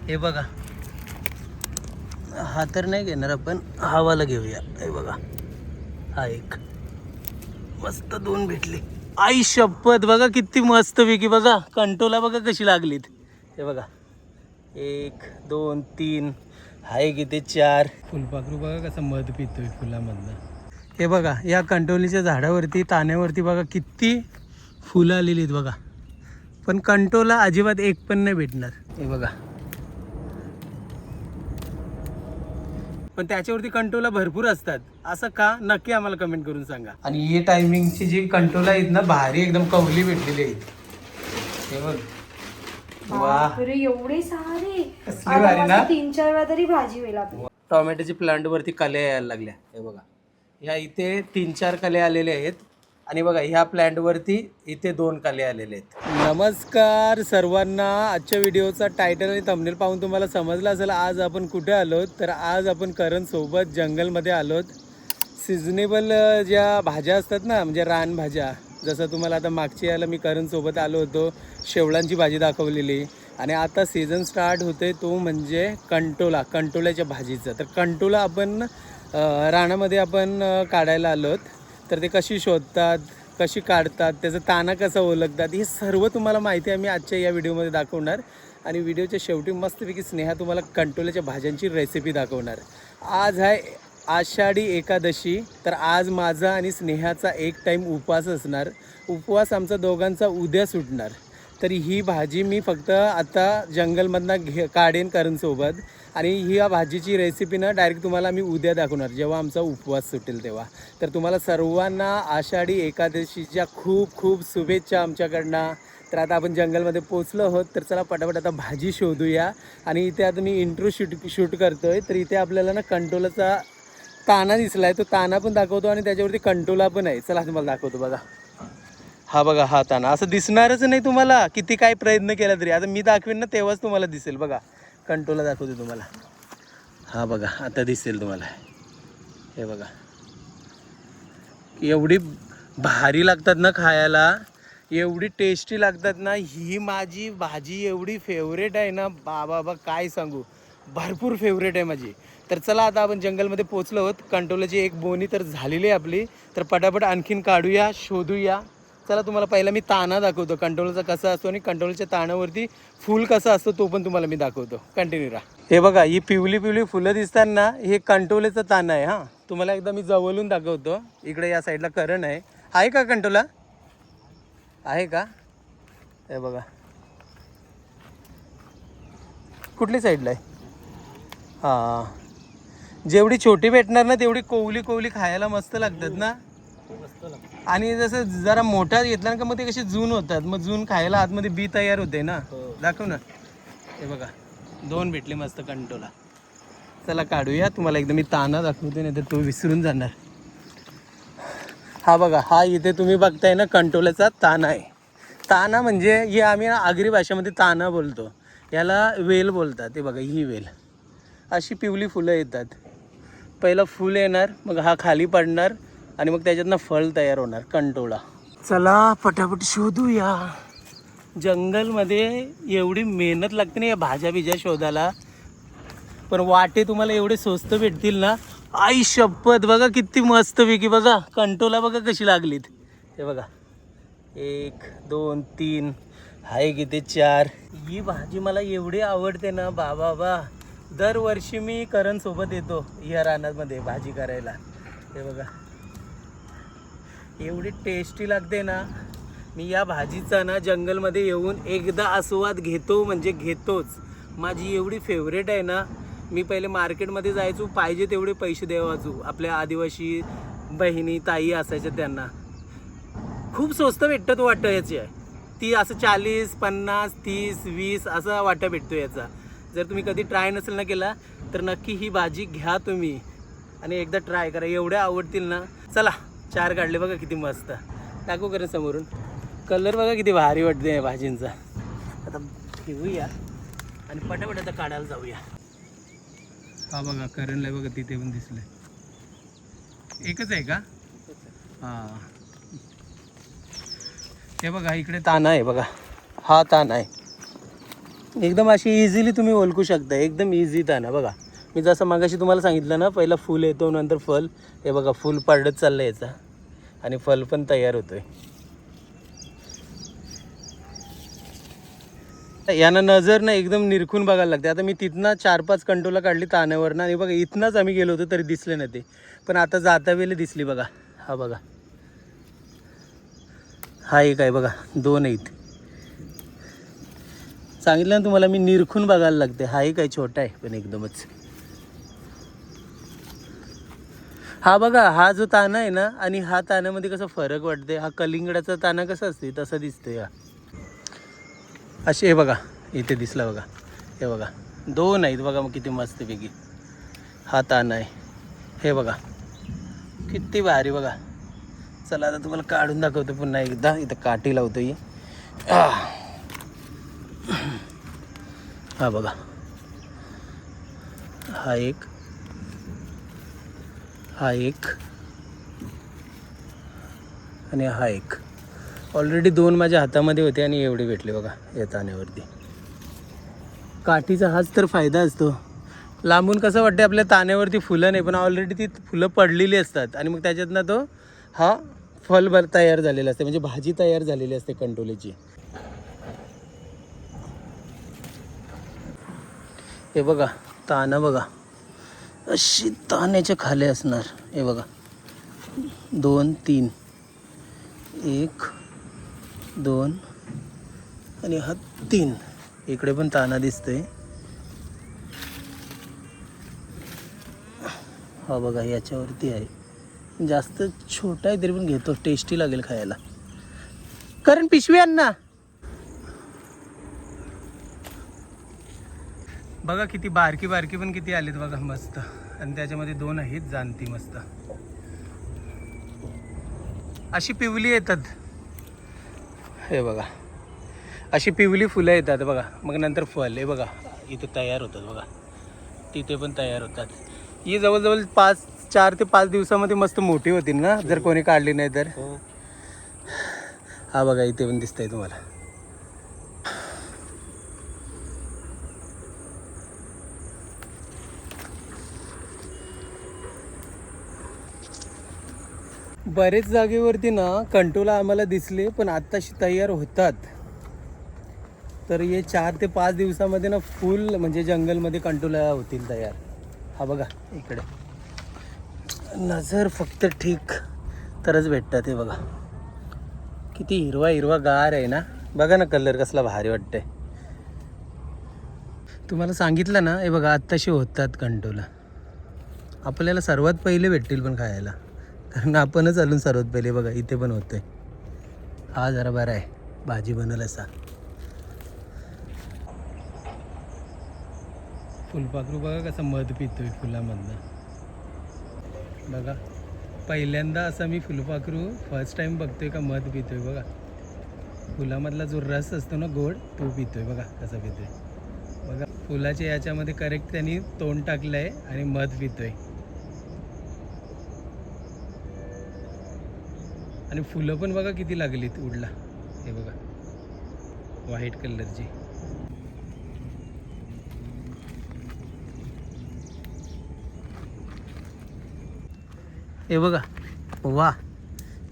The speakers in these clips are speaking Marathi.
हे बघा, हा तर नाही घेणार आपण, हावाला घेऊया. हे बघा, हा एक मस्त 2 भेटले. आई शपथ, बघा किती मस्त पैकी. बघा कंटोला बघा कशी लागलीत. हे बघा 1 2 3, हाय किती 4. फुलपाखरू बघा कसं मध पितोय फुलामधनं. हे बघा या कंटोलीच्या झाडावरती, ताण्यावरती बघा किती फुलं आलेली आहेत बघा. पण कंटोला अजिबात एक पण नाही भेटणार. हे बघा, पण त्याच्यावरती कंटोला भरपूर असतात. असं का, नक्की आम्हाला कमेंट करून सांगा. आणि हे टायमिंगची जी कंटोला आहेत ना, भारी एकदम कवली भेटलेली आहेत. हे बघ, वाह, एवढे सारे. कसली भारी ना. 3-4 वेळा तरी भाजी होईल आपली. टोमॅटोची प्लांट वरती कल्या यायला लागल्या. हे बघा, ह्या इथे 3-4 कल्या आलेल्या आहेत. आणि बघा ह्या प्लांट वरती इथे 2 कल्या आलेले आहेत. नमस्कार सर्वांना. आजच्या व्हिडिओचा टायटल आणि थंबनेल पाहून तुम्हाला समजलं असेल आज आपण कुठे आलोत. तर आज आपण करण सोबत जंगलमध्ये आलोत. सिजनेबल ज्या भाज्या असतात ना, म्हणजे रानभाज्या, जसं तुम्हाला आता मागच्या याला मी करण सोबत आलो होतो, शेवळांची भाजी दाखवलेली. आणि आता सीझन स्टार्ट होते तो म्हणजे कंटोल्याच्या भाजीचं. तर कंटोला आपण रानामध्ये आपण काढायला आलोत. तर ते कशी शोधतात, कशी काढतात, त्याचं ताना कसं ओळखतात, हे सर्व तुम्हाला माहिती आहे मी आजच्या या व्हिडिओमध्ये दाखवणार. आणि व्हिडिओच्या शेवटी मस्तपैकी स्नेहा तुम्हाला कंटोल्याच्या भाज्यांची रेसिपी दाखवणार. आज आहे आषाढी एकादशी. तर आज माझा आणि स्नेहाचा एक टाईम उपवास असणार. उपवास आमचा दोघांचा उद्या सुटणार. तर ही भाजी मी फक्त आता जंगलमधनं काढेन करणसोबत. आणि ही या भाजीची रेसिपी ना डायरेक्ट तुम्हाला मी उद्या दाखवणार जेव्हा आमचा उपवास सुटेल तेव्हा. तर तुम्हाला सर्वांना आषाढी एकादशीच्या खूप खूप शुभेच्छा आमच्याकडनं. तर आता आपण जंगलमध्ये पोचलो आहोत. तर चला पटापट आता भाजी शोधूया. आणि इथे आता मी इंट्रो शूट करतो आहे. तर इथे आपल्याला ना कंटोलाचा ताना दिसला आहे, तो ताना पण दाखवतो आणि त्याच्यावरती कंटोला पण आहे. चला तुम्हाला दाखवतो. बघा हा, बघा हा ताना असं दिसणारच नाही तुम्हाला किती काय प्रयत्न केला तरी. आता मी दाखवेन ना तेव्हाच तुम्हाला दिसेल. बघा कंटोला दाखवतो तुम्हाला. हा बघा आता दिसेल तुम्हाला. हे बघा एवढी भारी लागतात ना खायला, एवढी टेस्टी लागतात ना. ही माझी भाजी एवढी फेवरेट आहे ना, बाबा काय सांगू, भरपूर फेवरेट आहे माझी. तर चला आता आपण जंगलमध्ये पोचलो आहोत. कंटोलाची एक बोनी तर झालेली आहे आपली. तर पटापट आणखीन काढूया, शोधूया. चला तुम्हाला पहिला मी ताना दाखवतो कंटोलाचा कसा असतो आणि कंटोलाच्या तानावरती फूल कसं असतो तो पण तुम्हाला मी दाखवतो. कंटिन्यू राहा. हे बघा ही पिवली फुलं दिसतात ना, हे कंटोल्याचं ताना आहे. हां, तुम्हाला एकदा मी जवळून दाखवतो. इकडे या साईडला करण आहे का कंटोला आहे का? हे बघा कुठली साईडला आहे. हां, जेवढी छोटी भेटणार ना तेवढी कोवली खायला मस्त लागतात ना. आणि जसं जरा मोठा घेतला ना मग ते कसे जून होतात, मग जून खायला आतमध्ये बी तयार होते ना. दाखव ना. हे बघा 2 भेटले मस्त कंटोला. चला काढूया. तुम्हाला एकदम मी ताना दाखवते, नाही तर तो विसरून जाणार. हा बघा, हा इथे तुम्ही बघताय ना कंटोल्याचा ताना आहे. ताना म्हणजे हे आम्ही आगरी भाषेमध्ये ताना बोलतो, याला वेल बोलतात. ते बघा ही वेल अशी पिवली फुलं येतात. पहिलं फुल येणार, मग हा खाली पडणार आणि मग त्याच्यातनं फळ तयार होणार कंटोला. चला पटापट शोधूया. जंगलमध्ये एवढी मेहनत लागते ना या भाज्या बिज्या शोधायला, पण वाटे तुम्हाला एवढे स्वस्त भेटतील ना. आई शपथ, बघा किती मस्त पैकी. बघा कंटोला बघा कशी लागलीत. हे बघा 1 2 3, हाय किती 4. ही भाजी मला एवढी आवडते ना बाबा. दरवर्षी मी करण सोबत येतो या रानामध्ये भाजी करायला. हे बघा एवढी टेस्टी लागते ना. मी या भाजीचा ना जंगलमध्ये येऊन एकदा आस्वाद घेतो म्हणजे घेतोच. माझी एवढी फेवरेट आहे ना. मी पहिले मार्केटमध्ये जायचो, पाहिजे तेवढे पैसे द्यावाचो. आपल्या आदिवासी बहिणी ताई असायच्या त्यांना खूप स्वस्त भेटतं वाटतं याची. ती असं 40 50 30 20 असा वाटा भेटतो याचा. जर तुम्ही कधी ट्राय नसेल ना केला तर नक्की ही भाजी घ्या तुम्ही आणि एकदा ट्राय करा, एवढ्या आवडतील ना. चला 4 काढले बघा किती मस्त. टाकू करा समोरून. कलर बघा किती भारी वाटते या भाजींचा. आता घेऊया आणि पटापट आता काढायला जाऊया. हा बघा करणला बघा तिथे पण दिसलंय. एकच आहे का? हां, हे बघा इकडे ताना आहे बघा. हा ताना आहे. एकदम अशी इझिली तुम्ही ओळखू शकता, एकदम इझी ताना बघा. मी जसं मागाशी तुम्हाला सांगितलं ना, पहिला फुल येतो नंतर फल. हे बघा फुल पडत चाललं याचा आणि फल पण तयार होतोय. यानं नजर ना एकदम निरखून बघायला लागते. आता मी तिथनं 4-5 कंटोला काढली ताण्यावरनं आणि बघा इथनंच आम्ही गेलो होतो तरी दिसले नाही ते, पण आता जाता वेळेला दिसली बघा. हा बघा, हा एक आहे बघा, 2 आहेत. सांगितलं ना तुम्हाला मी निरखून बघायला लागते. हा एक आहे, छोटा आहे पण एकदमच. हा बघा, हा जो ताना आहे ना आणि हा ताण्यामध्ये कसा फरक वाटते. हा कलिंगडाचा ताना कसा असते तसा दिसतोय. हा असे हे बघा, इथे दिसला बघा. हे बघा 2 आहेत बघा, मग किती मस्तपैकी हा ताना आहे. हे बघा किती भारी बघा. चला आता तुम्हाला काढून दाखवतो पुन्हा एकदा. इथं काठी लावतो ही. हा बघा, हा एक, हा एक आणि हा एक. ऑलरेडी 2 माझ्या हातामध्ये होते आणि एवढे भेटले बघा या ताण्यावरती. काठीचा हाच तर फायदा असतो. लांबून कसं वाटते आपल्या ताण्यावरती फुलं नाही, पण ऑलरेडी ती फुलं पडलेली असतात आणि मग त्याच्यातनं तो हा फल तयार झालेला असते, म्हणजे भाजी तयार झालेली असते कंटोल्याची. हे बघा ताना बघा, अशी ताण्याच्या खाली असणार. हे बघा 2, 3, 1, 2 आणि हा 3. इकडे पण ताना दिसतोय. हा बघा याच्यावरती आहे. जास्त छोटा आहे तरी पण घेतो, टेस्टी लागेल खायला. कारण पिशवी आण ना. बघा किती बारकी बारकी पण किती आलीत बघा, मस्त. आणि त्याच्यामध्ये 2 आहेत जाणती मस्त. अशी पिवली येतात. हे बघा अशी पिवली फुलं येतात बघा. मग नंतर फल हे बघा इथे तयार होतात बघा, तिथे पण तयार होतात. ही जवळजवळ 4 ते 5 दिवसामध्ये मस्त मोठी होतील ना, जर कोणी काढली नाही तर. हा बघा इथे पण दिसतंय तुम्हाला. बरेच जागेवरती ना कंटोला आम्हाला दिसले, पण आत्ताशी तयार होतात. तर हे 4 ते 5 दिवसामध्ये ना फुल म्हणजे जंगलमध्ये कंटोला होतील तयार. हा बघा इकडे, नजर फक्त ठीक तरच भेटतात. हे बघा किती हिरवा हिरवा गार आहे ना. बघा ना कलर कसला भारी वाटतंय. तुम्हाला सांगितलं ना, हे बघा आत्ताशी होतात कंटोला. आपल्याला सर्वात पहिले भेटतील पण खायला, कारण आपणच आलून सर्वात पहिले. बघा इथे पण होतंय. हा जरा बरा आहे, भाजी बनल असा. फुलपाखरू बघा कसं मध पितोय फुलामधनं. बघा पहिल्यांदा असा मी फुलपाखरू फर्स्ट टाइम बघतोय का मध पितोय. बघा फुलामधला जो रस असतो ना गोड, तो पितोय. बघा कसा पितोय. बघा फुलाच्या याच्यामध्ये करेक्ट त्यांनी तोंड टाकलंय आणि मध पितोय. आणि फुलं पण बघा किती लागलीत उडला. हे बघा व्हाईट कलरची. हे बघा वा,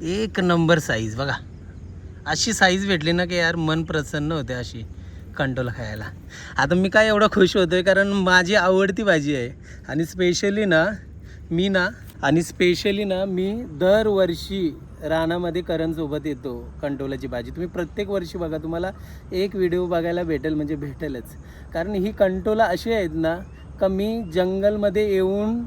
एक नंबर साईज. बघा अशी साईज भेटली ना की यार मन प्रसन्न होते अशी कंटोला खायला. आता मी काय एवढा खुश होतोय, कारण माझी आवडती भाजी आहे. आणि स्पेशली ना मी दरवर्षी रानामध्ये करणसोबत येतो कंटोलाची भाजी. तुम्ही प्रत्येक वर्षी बघा, तुम्हाला एक व्हिडिओ बघायला भेटेल, म्हणजे भेटेलच. कारण ही कंटोला अशी आहेत ना का मी जंगलमध्ये येऊन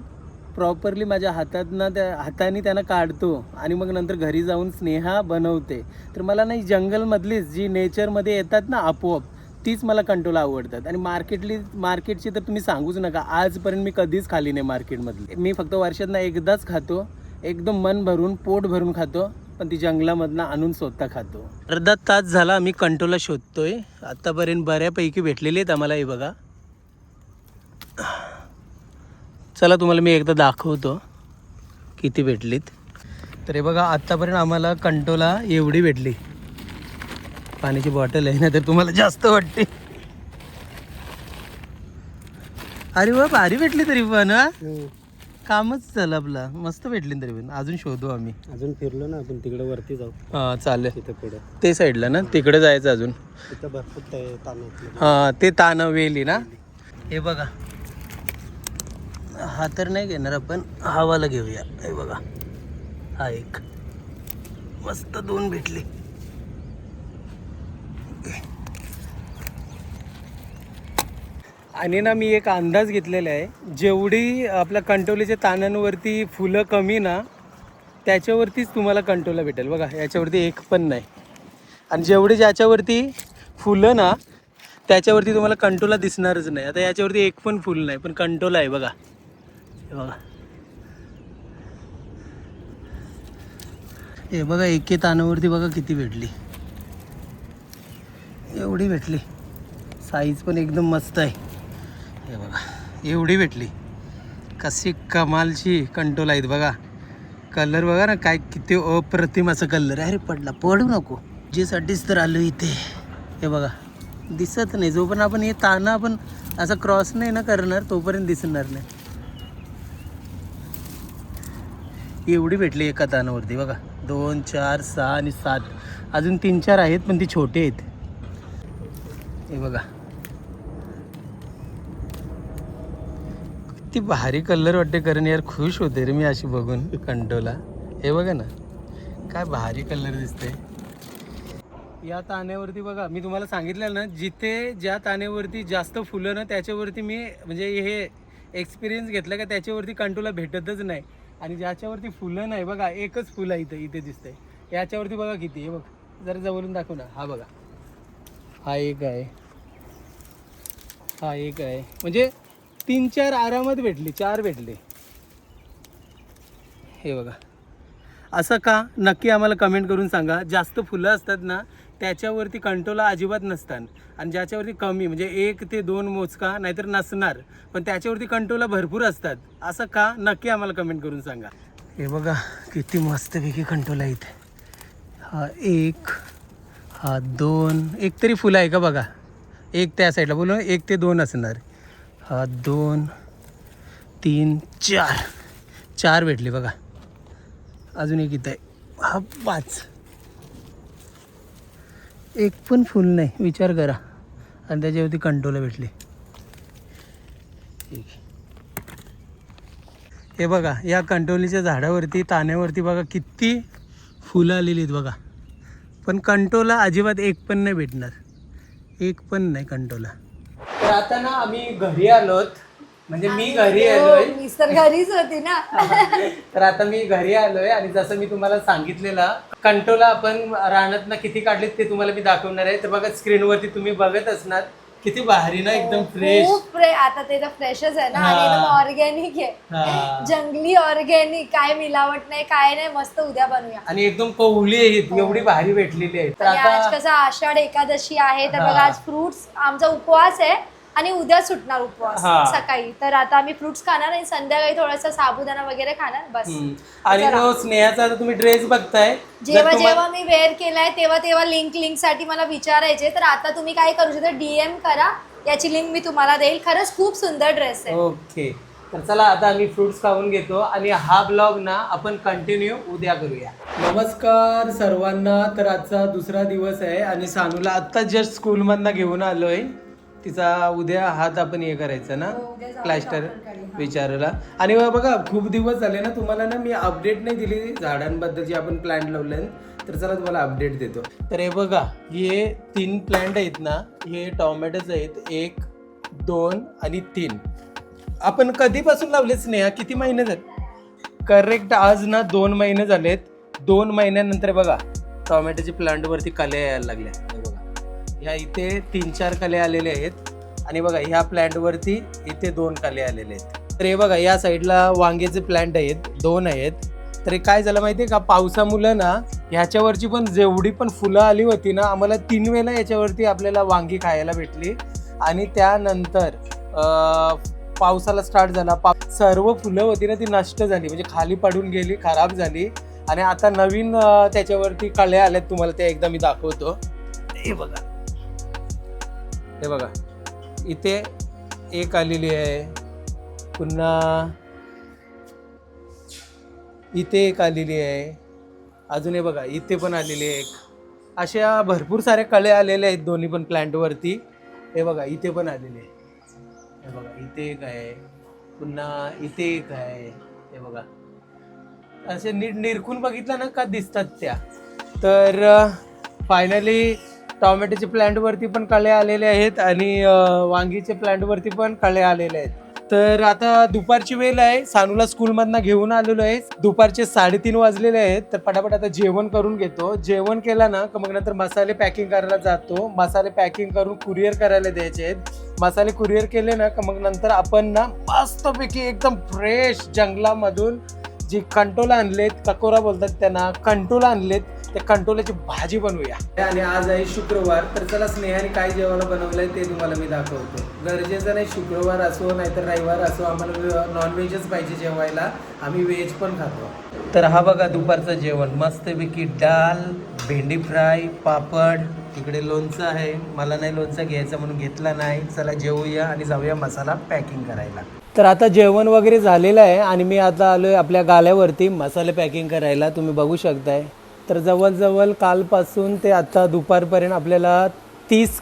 प्रॉपरली माझ्या हाताने त्यांना काढतो आणि मग नंतर घरी जाऊन स्नेहा बनवते. तर मला नाही, जंगलमधलीच जी नेचरमध्ये येतात ना आपोआप, तीच मला कंटोला आवडतात. आणि मार्केटची तर तुम्ही सांगूच नका. आजपर्यंत मी कधीच खाली नाही मार्केटमधली. मी फक्त वर्षातनं एकदाच खातो, एकदम मन भरून पोट भरून खातो. पण ती जंगलामधनं आणून स्वतः खातो. अर्धा तास झाला आम्ही कंटोला शोधतोय. आत्तापर्यंत बऱ्यापैकी भेटलेले आहेत आम्हाला. हे बघा, चला तुम्हाला मी एकदा दाखवतो किती भेटलीत. तर हे बघा आत्तापर्यंत आम्हाला कंटोला एवढी भेटली. पाण्याची बॉटल आहे ना तर तुम्हाला जास्त वाटते. अरे वा भारी भेटली तरी पण हा कामच झालं आपलं मस्त भेटली तरी पण अजून शोधू आम्ही अजून फिरलो ना आपण तिकडे वरती जाऊ हा चालेल तिथे पुढे ते साईडला ना तिकडे जायचं अजून तिथं भरपूर तांदूळ हा ते तानवेली ना हे बघा हा तर नाही घेणार आपण हवाला घेऊया हे बघा हा एक मस्त 2 भेटली आणि ना मी एक अंदाज घेतलेला आहे जेवढी आपल्या कंटोलीच्या तानांवरती फुलं कमी ना त्याच्यावरतीच तुम्हाला कंटोला भेटेल बघा याच्यावरती एक पण नाही आणि जेवढी ज्याच्यावरती फुलं ना त्याच्यावरती तुम्हाला कंटोला दिसणारच नाही आता याच्यावरती एक पण फुल नाही पण कंटोला आहे बघा हे बघा हे बघा एके तानावरती बघा किती भेटली एवढी भेटली साईज पण एकदम मस्त आहे हे बघा एवढी भेटली कशी कमालची कंटोल आहेत बघा कलर बघा ना काय किती अप्रतिम असं कलर आहे अरे पडू नको जेसाठीच तर आलो इथे हे बघा दिसत नाही जोपर्यंत आपण हे ताना आपण असं क्रॉस नाही ना करणार तोपर्यंत दिसणार नाही एवढी भेटली एका तानावरती बघा 2 4 6 आणि 7 अजून 3 4 आहेत पण ती छोटे आहेत हे बघा किती भारी कलर वाटते कारण यार खुश होते रे मी अशी बघून कंटोला हे बघा ना काय भारी कलर दिसते या ताण्यावरती बघा मी तुम्हाला सांगितलं ना जिथे ज्या ताण्यावरती जास्त फुलं ना त्याच्यावरती मी म्हणजे हे एक्सपिरियन्स घेतला का त्याच्यावरती कंटोला भेटतच नाही आणि ज्याच्यावरती फुलं नाही बघा एकच फुलं इथे दिसतंय याच्यावरती बघा किती हे बघ जरा जवळून दाखव ना हा बघा हा एक आहे हा एक आहे म्हणजे 3 4 आरामात भेटली 4 भेटले हे बघा असं का नक्की आम्हाला कमेंट करून सांगा जास्त फुलं असतात ना त्याच्यावरती कंटोला अजिबात नसतात आणि ज्याच्यावरती कमी म्हणजे 1 ते 2 मोजका नाहीतर नसणार पण त्याच्यावरती कंटोला भरपूर असतात असं का नक्की आम्हाला कमेंट करून सांगा हे बघा किती मस्तपैकी कंटोला इथे हा 1 हा 2 एक तरी फुलं आहे का बघा एक त्या साईडला बोलू 1 ते 2 असणार हा 2 3 4 भेटले बघा अजून एक इथं आहे हा 5 एक पण फुल नाही विचार करा आणि त्याच्यावरती कंटोला भेटले हे बघा या कंटोलीच्या झाडावरती ताण्यावरती बघा किती फुलं आलेली आहेत बघा पण कंटोला अजिबात एक पण नाही भेटणार एक पण नाही कंटोला तर आता ना आम्ही घरी आलोत म्हणजे मी घरी आलोय मी तर घरीच होती ना तर आता मी घरी आलोय आणि जसं मी तुम्हाला सांगितलेलं कंटोला आपण रानात किती काढलेत ते तुम्हाला मी दाखवणार आहे तर बघा स्क्रीनवरती तुम्ही बघत असणार किती भारी ना एकदम फ्रेश खूप आता ते तर फ्रेशच आहे ना आणि एकदम ऑर्गॅनिक आहे जंगली ऑर्गॅनिक काय मिलावट नाही काय नाही मस्त उद्या बनवूया आणि एकदम कवली आहेत एवढी भारी भेटलेली आहे तर आणि आज आता कसं आषाढ एकादशी आहे तर बघा आज फ्रुट्स आमचा उपवास आहे आणि उद्या सुटणार उपवास सकाळी तर आता आम्ही फ्रुट्स खाणार आणि संध्याकाळी थोडासा साबुदाणा वगैरे खाणार बस आणि तो स्नेहाचा आता तुम्ही ड्रेस बघताय जेव्हा मी वेअर केलाय तेव्हा लिंक साठी मला विचारायचे तर आता तुम्ही काय करू शकता DM करा याची लिंक मी तुम्हाला देईल खरंच खूप सुंदर ड्रेस आहे ओके तर चला आता आम्ही फ्रुट्स खाऊन घेतो आणि हा ब्लॉग ना आपण कंटिन्यू उद्या करूया नमस्कार सर्वांना तर आजचा दुसरा दिवस आहे आणि सानूला आत्ता जस्ट स्कूलमधनं घेऊन आलोय तिचा उद्या हात आपण हे करायचा ना प्लॅस्टर विचारायला आणि बघा खूप दिवस झाले ना तुम्हाला ना मी अपडेट नाही दिली झाडांबद्दल जे आपण प्लांट लावले तर चला तुम्हाला अपडेट देतो तर हे बघा हे 3 प्लांट आहेत ना हे टोमॅटोज आहेत 1 2 आणि 3 आपण कधीपासून लावले स्नेहा किती महिने झाले करेक्ट आज ना 2 महिने झालेत 2 महिन्यानंतर बघा टोमॅटोच्या प्लांटवरती कल्या यायला लागल्या हे बघा ह्या इथे 3 4 कल्या आलेले आहेत आणि बघा ह्या प्लांटवरती इथे 2 कल्या आलेले आहेत तर हे बघा या साईडला वांग्याचे प्लांट आहेत 2 आहेत तर काय झालं माहिती आहे का पावसामुळे ना ह्याच्यावरची पण जेवढी पण फुलं आली होती ना आम्हाला 3 वेळेला याच्यावरती आपल्याला वांगी खायला भेटली आणि त्यानंतर पावसाला स्टार्ट झाला सर्व फुलं होती ना ती नष्ट झाली म्हणजे खाली पडून गेली खराब झाली आणि आता नवीन त्याच्यावरती कळ्या आल्यात तुम्हाला ते एकदा मी दाखवतो हे बघा इथे 1 आलेली आहे पुन्हा इथे एक आलेली आहे, अजून हे बघा इथे पण आलेली आहे एक. अशा भरपूर सारे कळे आलेले आहेत दोन्ही पण प्लांटवरती. हे बघा इथे पण आलेले आहे, हे बघा इथे एक आहे, पुन्हा इथे एक आहे. हे बघा असे नीट निरखून बघितलं ना का दिसतात त्या. तर फायनली टोमॅटोचे प्लांटवरती पण कळे आलेले आहेत आणि वांगीचे प्लांटवरती पण कळे आलेले आहेत. तर आता दुपारची वेळ आहे, सानूला स्कूलमधनं घेऊन आलेलो आहे. दुपारचे 3:30 वाजलेले आहेत. तर पटापट आता जेवण करून घेतो. जेवण केलं ना का मग नंतर मसाले पॅकिंग करायला जातो. मसाले पॅकिंग करून कुरिअर करायला द्यायचे आहेत. मसाले कुरिअर केले ना का मग नंतर आपण ना मस्तपैकी एकदम फ्रेश जंगलामधून जी कंटोला आणलेत, ककोरा बोलतात त्यांना, कंटोला आणलेत, त्या कंटोल्याची भाजी बनवूया. आणि आज आहे शुक्रवार, तर चला स्नेहाने काय जेवायला बनवलंय ते तुम्हाला मी दाखवतो. गरजेचं नाही शुक्रवार असो नाहीतर रविवार असो, आम्हाला नॉनव्हेजच पाहिजे जेवायला. आम्ही व्हेज पण खातो. तर हा बघा दुपारचं जेवण, मस्तपैकी डाल, भेंडी फ्राय, पापड, इकडे लोणचं आहे. मला नाही लोणचं घ्यायचं म्हणून घेतला नाही. चला जेवूया आणि जाऊया मसाला पॅकिंग करायला. तर आता जेवण वगैरे झालेलं आहे आणि मी आता आलोय आपल्या गाल्यावरती मसाले पॅकिंग करायला. तुम्ही बघू शकताय. तर जवळजवळ कालपासून ते आता दुपारपर्यंत आपल्याला 30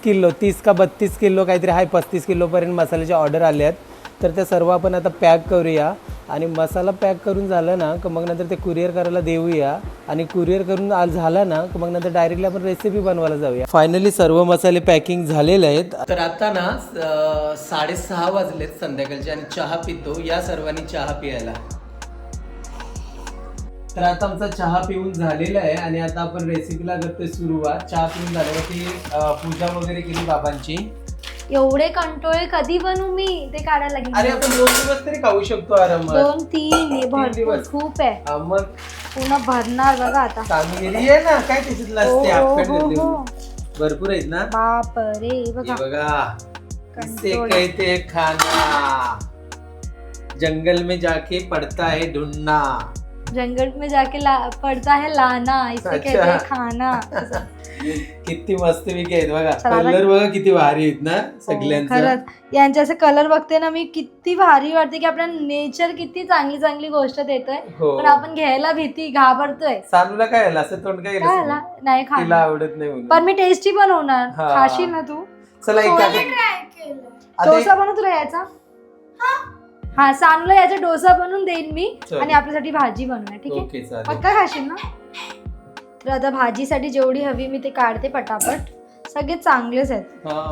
का 32 किलो काहीतरी आहे, 35 किलोपर्यंत मसाल्याचे ऑर्डर आले आहेत. तर ते सर्व आपण आता पॅक करूया आणि मसाला पॅक करून झालं ना का मग नंतर ते कुरिअर करायला देऊया आणि कुरिअर करून झालं ना का मग नंतर डायरेक्टली आपण रेसिपी बनवायला जाऊया. फायनली सर्व मसाले पॅकिंग झालेले आहेत. तर आता ना 6:30 वाजलेत संध्याकाळचे आणि चहा पितो. या सर्वांनी चहा पियायला. तर आता आमचा चहा पिऊन झालेला आहे आणि आता आपण रेसिपीला करतोय सुरुवात. चहा पिऊन झाल्यावरती पूजा वगैरे केली बाबांची. एवढे कंटोळे कधी बनवू मी, ते काढायला लागेल. अरे आपण 2 दिवस तरी खाऊ शकतो आरामात. 2-3 भरपूर दिवस. खूप आहे. मग पुन्हा भरणार बघा आता. चांगली आहे ना, काय त्याच्यातलं असते आपल्याकडे हो, घेतलेली. हो. भरपूर आहेत ना. बाप रे बघा हे बघा किससे कंटोळे. कहते हैं खाना, जंगल में जाके पड़ता है ढूंढना. जंगल में जाके पड़ता है लाना, इसे अच्छा. कहते हैं खाना. किती मस्त विके आहेत बघा. चला आता- कलर बघा किती भारी आहेत ना हो, सगळ्यांचा. खरंच यांचे असे कलर बघते ना मी, किती भारी वाटते की आपल्या नेचर किती चांगली चांगली गोष्ट देतोय, हो. पण आपण घ्यायला भीती घाबरतोय. सानूला काय आलं असं तोंड काय काय आला? नाही तिला खाणार, आवडत नाही म्हणून. पण मी टेस्टी बनवणार. हा. खाशील ना तू? चला एक डोसा बनव तुला याचा. हा, सानूला याचा डोसा बनवून देईन मी चल. आणि आपल्यासाठी भाजी बनवूया. ठीक आहे, ओके चालेल. पक्का खाशील ना? तर आता भाजीसाठी जेवढी हवी मी ते काढते पटापट. सगळे चांगलेच आहेत. हा,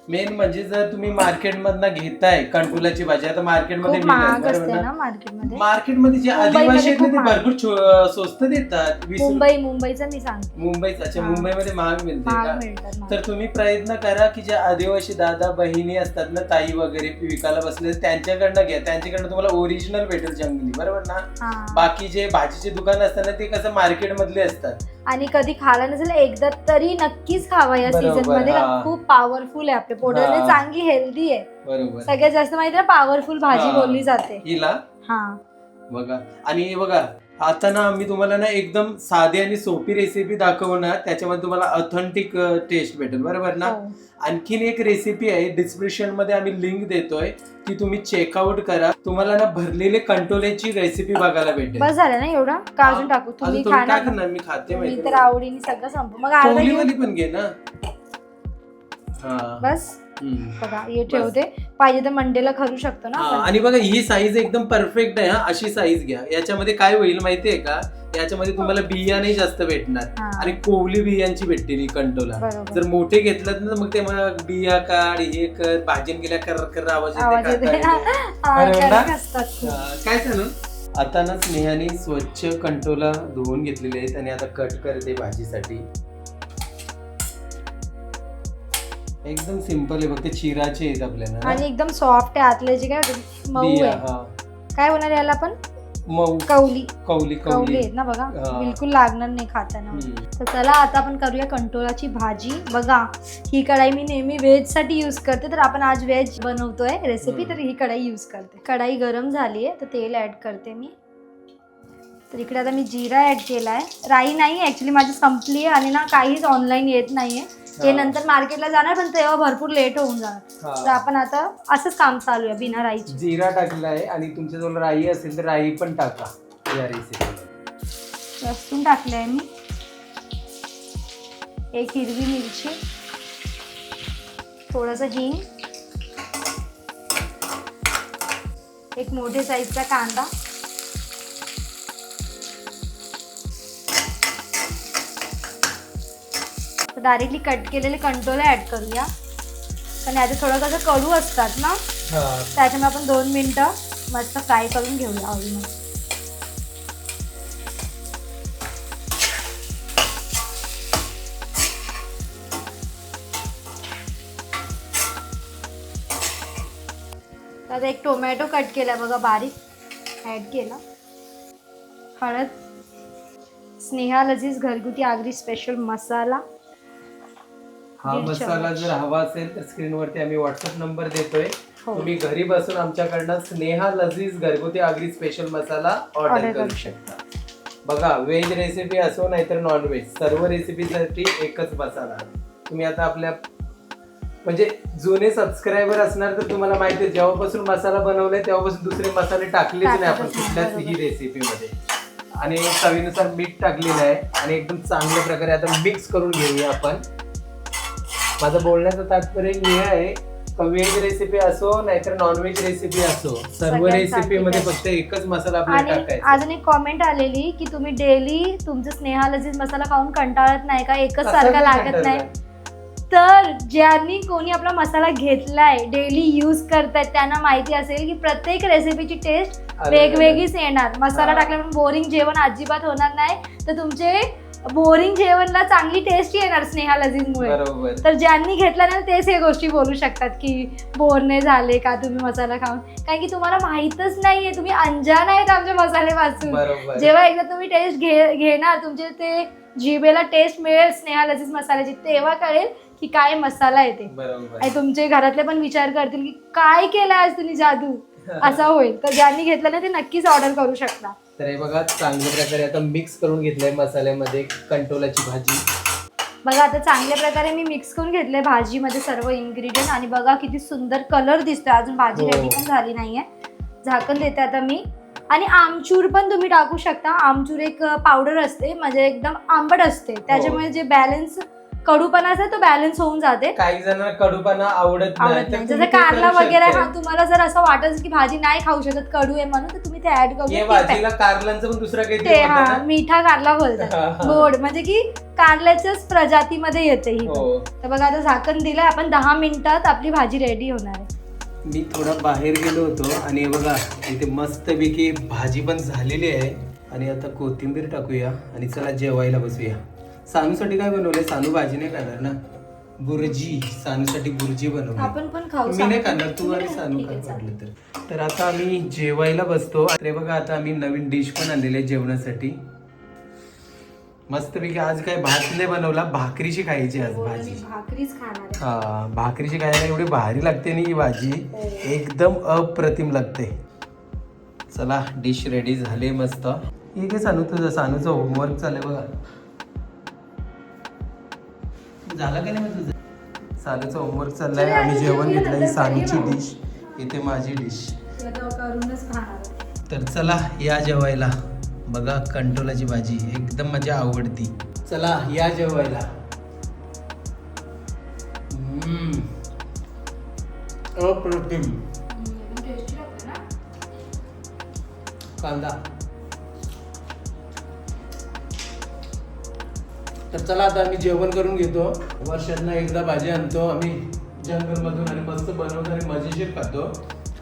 मेन म्हणजे जर तुम्ही मार्केट मधनं घेताय कंटोलाची भाजी, आता मार्केटमध्ये खूप महाग असते ना मार्केटमध्ये. मार्केटमध्ये जे मुंबईमध्ये आदिवासी आहेत ना खूप ते महाग. भरपूर स्वस्त देतात. 20 मुंबईचं मी सांगते. मुंबईच. अच्छा, हा. मुंबईमध्ये महाग मिळते महाग का? मिळतात महाग. तर तुम्ही प्रयत्न करा की ज्या आदिवासी दादा बहिणी असतात ना, ताई वगैरे विकायला बसले, त्यांच्याकडनं घ्या. त्यांच्याकडनं तुम्हाला ओरिजिनल भेटेल जंगली, बरोबर ना. हा. बाकी जे भाजीचे दुकान असतात ना ते कसं मार्केट मधले असतात. आणि कधी खाला नसेल एकदा तरी नक्कीच खावा या बरोबर, सीझन मध्ये. हा. खूप पॉवरफुल आहे आपल्या पोटाला, हा. चांगली हेल्दी आहे. बरोबर. सगळ्यात जास्त माहिती आहे पॉवरफुल भाजी हा. बोलली जाते. हिला हा, बघा. आणि हे बघा आता ना मी तुम्हाला ना एकदम साधी आणि सोपी रेसिपी दाखवणार, त्याच्यामध्ये तुम्हाला ऑथेंटिक टेस्ट भेटेल, बरोबर ना. हो. आणखीन एक रेसिपी आहे, डिस्क्रिप्शन मध्ये आम्ही लिंक देतोय, ती तुम्ही चेकआउट करा. तुम्हाला ना भरलेले कंटोल्याची रेसिपी बघायला भेटेल. बस झालं ना एवढं का अजून टाकू? अजून तुम्ही तुम्ही काय खाणार करणार? मी खाते मी माहिती तर आवडीने सगळं संपू. मग अर्धा घेऊ. कोहलीवाली पण घे ना. हा. बस हम्म. बघा हे ठेवते, पाहिजे तर मंडेला करू शकतो ना हा, आपण. आणि बघा ही साईज एकदम परफेक्ट आहे. हा, अशी साईज घ्या. याच्यामध्ये काय होईल माहितीये का, याच्यामध्ये तुम्हाला बिया नाही जास्त भेटणार हा. आणि कोवली बियांची भेटतील ही कंटोला. बरोबर. जर मोठे घेतलं ना मग ते मग बिया काढ, हे कर, भाजून गेल्या कर आवाज आवाज येते. येते. हा, बरोबर ना? कडक असतात खूप. काय सांगू. आता ना स्नेहाने स्वच्छ कंटोला धुवून घेतलेले आहेत आणि आता कट करते भाजीसाठी. एकदम सिंपल आहे, फक्त चिराचे आहेत आपल्याला आणि एकदम सॉफ्ट आहे आतले जे काय मऊ बिया. आहे. हा, काय होणार याला पण? मऊ कवली कवली कवली आहेत ना बघा, हा. बिलकुल लागणार नाही खाताना. हम्म. तर चला आता आपण करूया कंटोलाची भाजी. बघा ही कढाई मी नेहमी व्हेज साठी यूज करते, तर आपण आज व्हेज बनवतोय रेसिपी, तर ही कढाई यूज करते. कढाई गरम झाली आहे तर तेल ऍड करते मी. तर इकडे आता मी जिरा ऍड केलाय. राई नाही ऍक्च्युली माझी संपली आहे आणि ना काहीच ऑनलाईन येत नाहीये, हे नंतर मार्केटला जाणार पण तेव्हा भरपूर लेट होऊन जाणार. हा. तर आपण आता असंच काम चालू आहे बिना राईची. जिरा टाकला आहे आणि तुमच्याजवळ राई असेल तर राई पण टाका या रेसिपीमध्ये. लसूण टाकले आहे मी, एक हिरवी मिरची, थोडंसं हिंग, एक मोठे साईजचा कांदा, डायरेक्टली कट केलेले कंटोले ऍड करूया कारण याचं थोडं कसं कडू असतात ना, त्याच्यामुळे आपण 2 मिनिटं मस्त फ्राय करून घेऊया ऑइलमध्ये. आता एक टोमॅटो कट केला बघा बारीक, ॲड केला. हळद, स्नेहा लजीज घरगुती आगरी स्पेशल मसाला. हा मसाला जर हवा असेल तर स्क्रीनवरती आम्ही व्हॉट्सअप नंबर देतोय. हो. तुम्ही घरी बसून आमच्याकडनं स्नेहा लजीज घरगुती आगरी स्पेशल मसाला ऑर्डर करू शकता. बघा, व्हेज रेसिपी असो नाहीतर नॉन व्हेज, सर्व रेसिपीसाठी एकच मसाला. तुम्ही आता आपल्या म्हणजे जुने सबस्क्रायबर असणार तर तुम्हाला माहिती आहे, जेव्हापासून मसाला बनवलाय तेव्हापासून दुसरे मसाले टाकलेच नाही आपण कुठल्याच ही रेसिपीमध्ये. आणि चवीनुसार मीठ टाकलेलं आहे आणि एकदम चांगल्या प्रकारे आता मिक्स करून घेऊया आपण. माझं बोलण्याचं तात्पर्य हे आहे का व्हेज रेसिपी असो नाहीतर नॉनव्हेज रेसिपी असो, सर्व रेसिपीमध्ये फक्त एकच मसाला आपल्याला आणि टाकायचा. अजून एक कॉमेंट आलेली की तुम्ही डेली तुमचं स्नेहा लजीज मसाला खाऊन कंटाळत नाही का, एकच सारखा लागत नाही. तर ज्यांनी कोणी आपला मसाला घेतलाय, डेली यूज करतायत, त्यांना माहिती असेल की प्रत्येक रेसिपीची टेस्ट वेगवेगळीच येणार. मसाला टाकल्यामुळे बोरिंग जेवण अजिबात होणार नाही, तर तुमचे बोरिंग जेवणला चांगली टेस्ट येणार स्नेहा लजीजमुळे. बरोबर. तर ज्यांनी घेतला ना तेच हे गोष्टी बोलू शकतात की बोर नाही झाले का तुम्ही मसाला खाऊन, कारण की तुम्हाला माहीतच नाहीये, तुम्ही अंजान आहेत आमच्या मसाल्यापासून. बरोबर. जेव्हा एकदा तुम्ही टेस्ट घेणार, तुमचे ते जिभेला टेस्ट मिळेल स्नेहा लजीज मसाल्याची, तेव्हा कळेल की काय मसाला येते. बरोबर. आणि तुमचे घरातले पण विचार करतील की काय केलं आज तुम्ही जादू, असा होईल. तर ज्यांनी घेतलं ना ते नक्कीच ऑर्डर करू शकता. तर हे बघा, चांगल्या प्रकारे आता मिक्स करून घेतलंय मसाल्यामध्ये कंटोलाची भाजी. बघा आता चांगल्या प्रकारे मी मिक्स करून घेतलंय भाजीमध्ये सर्व इन्ग्रेडियंट. आणि बघा किती सुंदर कलर दिसतोय, अजून भाजी रेडी पण झाली नाहीये. झाकण देते आता मी. आणि आमचूर पण तुम्ही टाकू शकता. आमचूर एक पावडर असते, म्हणजे एकदम आंबट असते, त्याच्यामुळे जे बॅलन्स कडूपणा असते तो बॅलन्स होऊन जाते. काही जणांना कडूपणा आवडत नाही. जसं कारला वगैरे, हा तुम्हाला जर असं वाटत की भाजी नाही खाऊ शकत कडू आहे म्हणून, तर तुम्ही ते ऍड करू. भाजीला कारलांचं पण दुसरा काही ते हा मिठा कारला बोलतात, गोड, म्हणजे की कारल्याच्याच प्रजातीमध्ये येते ही. तर बघा आता झाकण दिलंय आपण, 10 मिनिटात आपली भाजी रेडी होणार आहे. मी थोडा बाहेर गेलो होतो आणि बघा इथे मस्तपैकी भाजी पण झालेली आहे. आणि आता कोथिंबीर टाकूया आणि चला जेवायला बसूया. सानूसाठी काय बनवलंय? सानू भाजी नाही खाणार ना, बुर्जी. सानूसाठी बुर्जी बनवली. आपण पण खाऊ. मी नाही खाणार, तू आणि सानू काय वाटलं तर. आता आम्ही जेवायला बसतो. अरे बघा, आता आम्ही नवीन डिश पण आणलेली आहे जेवणासाठी. मस्तपैकी आज काय भात नाही बनवला, भाकरीची खायची आज भाजी. भाकरीच खाणार. हा, भाकरीची खायला एवढी भारी लागते ना ही भाजी, एकदम अप्रतिम लागते. चला, डिश रेडी झाले मस्त. हे काय सानू, तुझं सानूचं होमवर्क चाललंय बघा. झालं का नाही मग तुझं? सानूचं होमवर्क चाललंय. आम्ही जेवण घेतलंय. सानूची डिश, इथे माझी डिश. तर चला या जेवायला. बघा कंटोलाची भाजी एकदम माझी आवडती. चला या जेवायला. अप्रतिम कांदा. तर चला आता आम्ही जेवण करून घेतो. वर्षांना एकदा भाजी आणतो आम्ही जंगलमधून आणि मस्त बनवतो आणि मजेशीर खातो.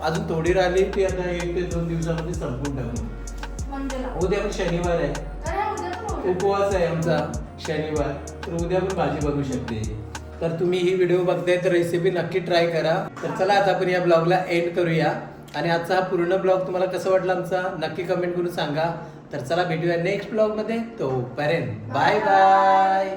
अजून थोडी राहिली ती आता 1 ते 2 दिवसामध्ये संपून टाकू. उद्या पण शनिवार आहे, उपवास आहे आमचा शनिवार, तर उद्या पण भाजी बनवू शकते. तर तुम्ही ही व्हिडिओ बघताय तर रेसिपी नक्की ट्राय करा. तर चला आता आपण या ब्लॉगला एंड करूया. आणि आजचा हा पूर्ण ब्लॉग तुम्हाला कसं वाटला आमचा नक्की कमेंट करून सांगा. तर चला भेटूया नेक्स्ट ब्लॉग मध्ये. तोपर्यंत बाय बाय.